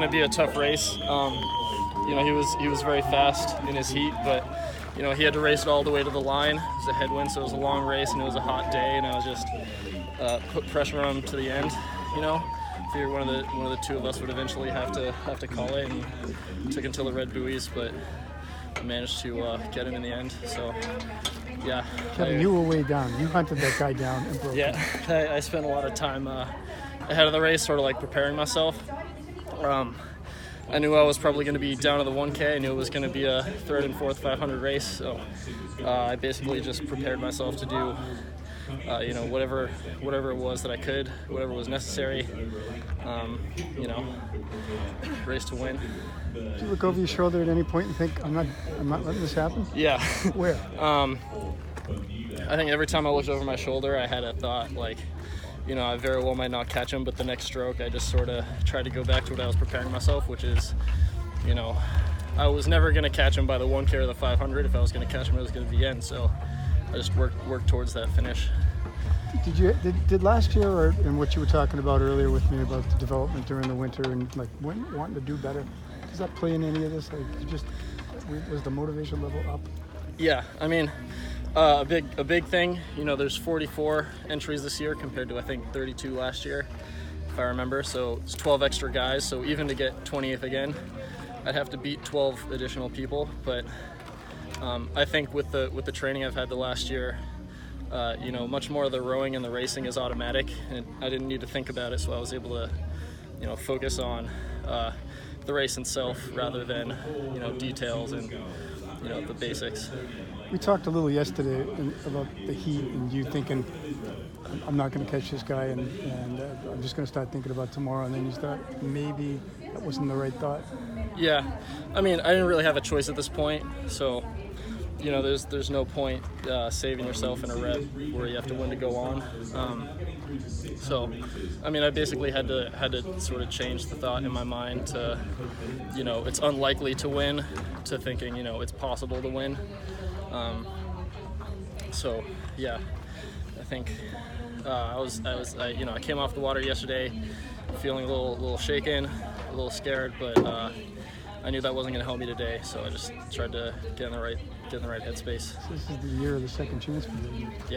going to be a tough race. You know, he was very fast in his heat, but you know, he had to race it all the way to the line. It was a headwind, so it was a long race, and it was a hot day, and I was just put pressure on him to the end. You know, figured one of the two of us would eventually have to call it, and took until the red buoys, but I managed to get him in the end. So yeah. Kevin, you were way down. You hunted that guy down and broke him. Yeah, I spent a lot of time ahead of the race, sort of like preparing myself. I knew I was probably going to be down to the 1K. I knew it was going to be a third and fourth 500 race, so I basically just prepared myself to do, you know, whatever it was that I could, whatever was necessary. You know, race to win. Did you look over your shoulder at any point and think, I'm not letting this happen? Yeah. Where? I think every time I looked over my shoulder, I had a thought like, you know, I very well might not catch him, but the next stroke, I just sort of tried to go back to what I was preparing myself, which is, you know, I was never going to catch him by the 1K or the 500. If I was going to catch him, it was going to be the end. So I just worked towards that finish. Did last year, or in what you were talking about earlier with me about the development during the winter and like wanting to do better, does that play in any of this? Like, was the motivation level up? Yeah, I mean, a big thing, you know, there's 44 entries this year compared to I think 32 last year, if I remember. So it's 12 extra guys. So even to get 20th again, I'd have to beat 12 additional people. But I think with the training I've had the last year, you know, much more of the rowing and the racing is automatic, and I didn't need to think about it. So I was able to, you know, focus on the race itself rather than, you know, details and, you know, the basics. We talked a little yesterday about the heat and you thinking, I'm not going to catch this guy, and I'm just going to start thinking about tomorrow. And then you thought maybe that wasn't the right thought. Yeah, I mean, I didn't really have a choice at this point. So, you know, there's no point saving yourself in a rep where you have to win to go on. So, I mean, I basically had to sort of change the thought in my mind to, you know, it's unlikely to win, to thinking, you know, it's possible to win. So yeah, I think I came off the water yesterday feeling a little shaken, a little scared, but I knew that wasn't going to help me today, so I just tried to get in the right headspace. This is the year of the second chance for you. Yeah.